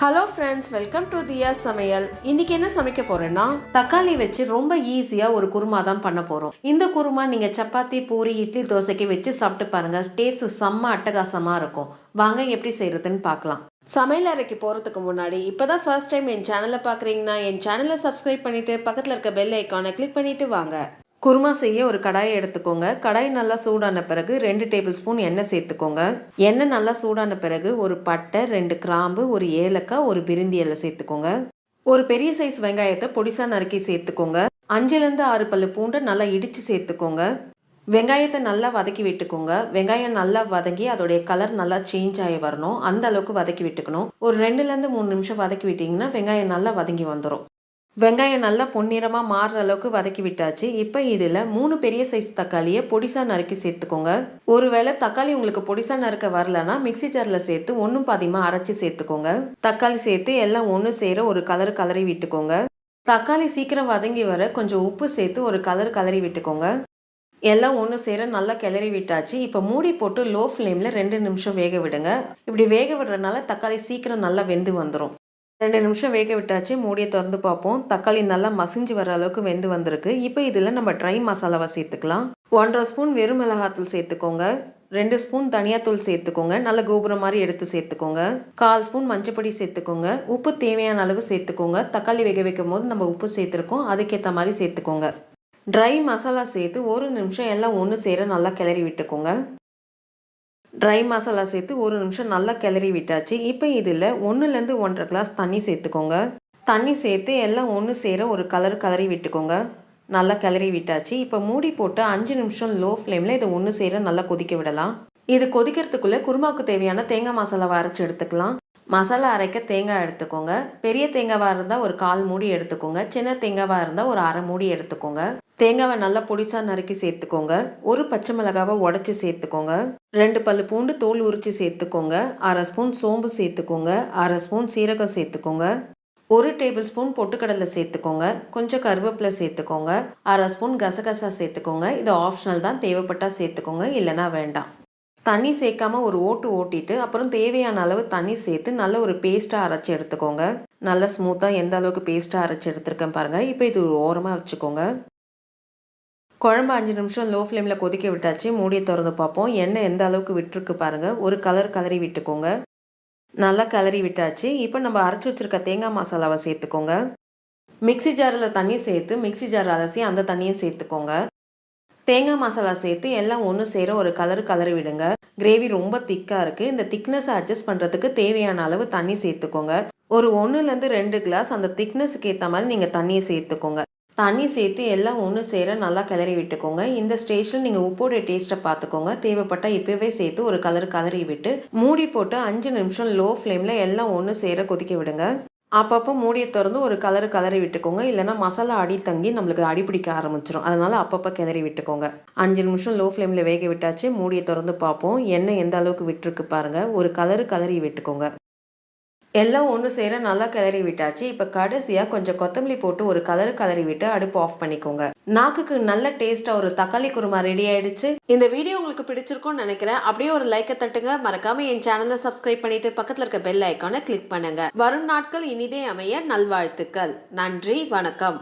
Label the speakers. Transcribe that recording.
Speaker 1: Hello friends, welcome to தியா சமையல். இன்னைக்கு என்ன சமைக்க போறேன்னா தக்காளி வச்சு ரொம்ப ஈஸியாக ஒரு குருமா தான் பண்ண போகிறோம். இந்த குருமா நீங்கள் சப்பாத்தி, பூரி, இட்லி, தோசைக்கு வச்சு சாப்பிட்டு பாருங்கள். டேஸ்ட் செம்ம அட்டகாசமாக இருக்கும். வாங்க எப்படி செய்கிறதுன்னு பார்க்கலாம். சமையல் அறைக்கு போகிறதுக்கு முன்னாடி இப்போ தான் ஃபர்ஸ்ட் டைம் என் சேனலை பார்க்குறீங்கன்னா என் சேனலை சப்ஸ்கிரைப் பண்ணிவிட்டு பக்கத்தில் இருக்க பெல் ஐக்கானை கிளிக் பண்ணிவிட்டு வாங்க. குருமா செய்ய ஒரு கடாயை எடுத்துக்கோங்க. கடாய் நல்லா சூடான பிறகு 2 டேபிள் ஸ்பூன் எண்ணெய் சேர்த்துக்கோங்க. எண்ணெய் நல்லா சூடான பிறகு ஒரு பட்டை, 2 கிராம்பு, ஒரு ஏலக்காய், ஒரு பிரிந்தி இலை சேர்த்துக்கோங்க. ஒரு பெரிய சைஸ் வெங்காயத்தை பொடிசா நறுக்கி சேர்த்துக்கோங்க. 5லேருந்து 6 பல்லு பூண்டை நல்லா இடித்து சேர்த்துக்கோங்க. வெங்காயத்தை நல்லா வதக்கி விட்டுக்கோங்க. வெங்காயம் நல்லா வதங்கி அதோடைய கலர் நல்லா சேஞ்ச் ஆகி வரணும். அந்த அளவுக்கு வதக்கி விட்டுக்கணும். ஒரு 2லேருந்து 3 நிமிஷம் வதக்கி விட்டிங்கன்னா வெங்காயம் நல்லா வதங்கி வந்துடும். வெங்காயம் நல்லா பொன்னிறமாக மாறுற அளவுக்கு வதக்கி விட்டாச்சு. இப்போ இதில் 3 பெரிய சைஸ் தக்காளியை பொடிசா நறுக்கி சேர்த்துக்கோங்க. ஒருவேளை தக்காளி உங்களுக்கு பொடிசா நறுக்க வரலன்னா மிக்சி ஜாரில் சேர்த்து ஒன்றும் பாதியமாக அரைச்சி சேர்த்துக்கோங்க. தக்காளி சேர்த்து எல்லாம் ஒன்று சேர ஒரு கலரி விட்டுக்கோங்க. தக்காளி சீக்கிரம் வதங்கி வர கொஞ்சம் உப்பு சேர்த்து ஒரு கலரி விட்டுக்கோங்க. எல்லாம் ஒன்று சேர நல்லா கிளறி விட்டாச்சு. இப்போ மூடி போட்டு லோ ஃப்ளேமில் 2 நிமிஷம் வேக விடுங்க. இப்படி வேக விடுறதுனால தக்காளி சீக்கிரம் நல்லா வெந்து வந்துடும். 2 நிமிஷம் வேக விட்டாச்சு. மூடியை திறந்து பார்ப்போம். தக்காளி நல்லா மசிஞ்சு வர அளவுக்கு வெந்து வந்திருக்கு. இப்போ இதில் நம்ம ட்ரை மசாலாவை சேர்த்துக்கலாம். 1½ ஸ்பூன் வெறும் மிளகாத்தூள் சேர்த்துக்கோங்க. 2 ஸ்பூன் தனியாத்தூள் சேர்த்துக்கோங்க. நல்ல கோபுரம் மாதிரி எடுத்து சேர்த்துக்கோங்க. 1/4 ஸ்பூன் மஞ்சப்பொடி சேர்த்துக்கோங்க. உப்பு தேவையான அளவு சேர்த்துக்கோங்க. தக்காளி வேக வைக்கும் போது நம்ம உப்பு சேர்த்துருக்கோம், அதுக்கேற்ற மாதிரி சேர்த்துக்கோங்க. ட்ரை மசாலா சேர்த்து 1 நிமிஷம் எல்லாம் ஒன்று சேர நல்லா கிளறி விட்டுக்கோங்க. ட்ரை மசாலா சேர்த்து 1 நிமிஷம் நல்லா கிளறி விட்டாச்சு. இப்போ இதில் 1லேருந்து 1½ கிளாஸ் தண்ணி சேர்த்துக்கோங்க. தண்ணி சேர்த்து எல்லாம் ஒன்று சேர ஒரு கலரி விட்டுக்கோங்க. நல்லா கிளறி விட்டாச்சு. இப்போ மூடி போட்டு 5 நிமிஷம் லோ ஃப்ளேமில் இதை ஒன்று சேர நல்லா கொதிக்க விடலாம். இது கொதிக்கிறதுக்குள்ளே குருமாவுக்கு தேவையான தேங்காய் மசாலாவை அரைச்சி எடுத்துக்கலாம். மசாலா அரைக்க தேங்காய் எடுத்துக்கோங்க. பெரிய தேங்காவாக இருந்தால் ஒரு 1/4 மூடி எடுத்துக்கோங்க. சின்ன தேங்காவாக இருந்தால் ஒரு 1/2 மூடி எடுத்துக்கோங்க. தேங்காவை நல்லா பொடிசா நறுக்கி சேர்த்துக்கோங்க. ஒரு பச்சை மிளகாவை உடச்சி சேர்த்துக்கோங்க. 2 பல்லு பூண்டு தோல் உரித்து சேர்த்துக்கோங்க. 1/2 ஸ்பூன் சோம்பு சேர்த்துக்கோங்க. 1/2 ஸ்பூன் சீரகம் சேர்த்துக்கோங்க. 1 டேபிள் ஸ்பூன் பொட்டுக்கடலை சேர்த்துக்கோங்க. கொஞ்சம் கருவேப்பிலை சேர்த்துக்கோங்க. 1/2 ஸ்பூன் கசகசா சேர்த்துக்கோங்க. இது ஆப்ஷனல் தான், தேவைப்பட்டால் சேர்த்துக்கோங்க, இல்லைனா வேண்டாம். தண்ணி சேர்க்காம ஒரு ஓட்டிட்டு அப்புறம் தேவையான அளவு தண்ணி சேர்த்து நல்ல ஒரு பேஸ்ட்டாக அரைச்சி எடுத்துக்கோங்க. நல்லா ஸ்மூத்தாக எந்த அளவுக்கு பேஸ்ட்டாக அரைச்சி எடுத்துருக்கேன் பாருங்கள். இப்போ இது ஒரு ஓரமாக வச்சுக்கோங்க. குழம்பு 5 நிமிஷம் லோ ஃப்ளேமில் கொதிக்க விட்டாச்சு. மூடியை திறந்து பார்ப்போம். எண்ணெய் எந்த அளவுக்கு விட்டுருக்கு பாருங்கள். ஒரு கலரி விட்டுக்கோங்க. நல்லா கிளறி விட்டாச்சு. இப்போ நம்ம அரைச்சி வச்சுருக்க தேங்காய் மசாலாவை சேர்த்துக்கோங்க. மிக்சி ஜாரில் தண்ணி சேர்த்து மிக்சி ஜார் அலசி அந்த தண்ணியும் சேர்த்துக்கோங்க. தேங்காய் மசாலா சேர்த்து எல்லாம் ஒன்று சேர ஒரு கலரி விடுங்க. கிரேவி ரொம்ப திக்காக இருக்குது. இந்த திக்னஸை அட்ஜஸ்ட் பண்ணுறதுக்கு தேவையான அளவு தண்ணி சேர்த்துக்கோங்க. ஒரு 1லேருந்து 2 கிளாஸ் அந்த திக்னஸுக்கு ஏற்ற மாதிரி நீங்கள் தண்ணியை சேர்த்துக்கோங்க. தண்ணி சேர்த்து எல்லாம் ஒன்று சேர நல்லா கிளறி விட்டுக்கோங்க. இந்த ஸ்டேஜில் நீங்கள் உப்போடைய டேஸ்ட்டை பார்த்துக்கோங்க. தேவைப்பட்டால் இப்போவே சேர்த்து ஒரு கலரி விட்டு மூடி போட்டு 5 நிமிஷம் லோ ஃப்ளேமில் எல்லாம் ஒன்று சேர கொதிக்க விடுங்க. அப்பப்போ மூடியை திறந்து ஒரு கலரி விட்டுக்கோங்க. இல்லைனா மசாலா அடி தங்கி நம்மளுக்கு அடி பிடிக்க ஆரம்பிச்சிடும். அதனால் அப்பப்போ கிளறி விட்டுக்கோங்க. 5 நிமிஷம் லோ ஃப்ளேமில் வேக விட்டாச்சு. மூடியை திறந்து பார்ப்போம். எண்ணெய் எந்த அளவுக்கு விட்டுருக்கு பாருங்கள். ஒரு கலரி விட்டுக்கோங்க. எல்லாம் ஒன்று சேர நல்லா கிளறி விட்டாச்சு. இப்போ கடைசியாக கொஞ்சம் கொத்தமல்லி போட்டு ஒரு கலரி விட்டு அடுப்பு ஆஃப் பண்ணிக்கோங்க. நாக்குக்கு நல்ல டேஸ்ட்டாக ஒரு தக்காளி குருமா ரெடி ஆயிடுச்சு. இந்த வீடியோ உங்களுக்கு பிடிச்சிருக்கும்னு நினைக்கிறேன். அப்படியே ஒரு லைக்கை தட்டுங்க. மறக்காம என் சேனலை சப்ஸ்கிரைப் பண்ணிட்டு பக்கத்தில் இருக்க பெல் ஐக்கானை கிளிக் பண்ணுங்க. வரும் நாட்கள் இனிதே அமைய நல்வாழ்த்துக்கள். நன்றி, வணக்கம்.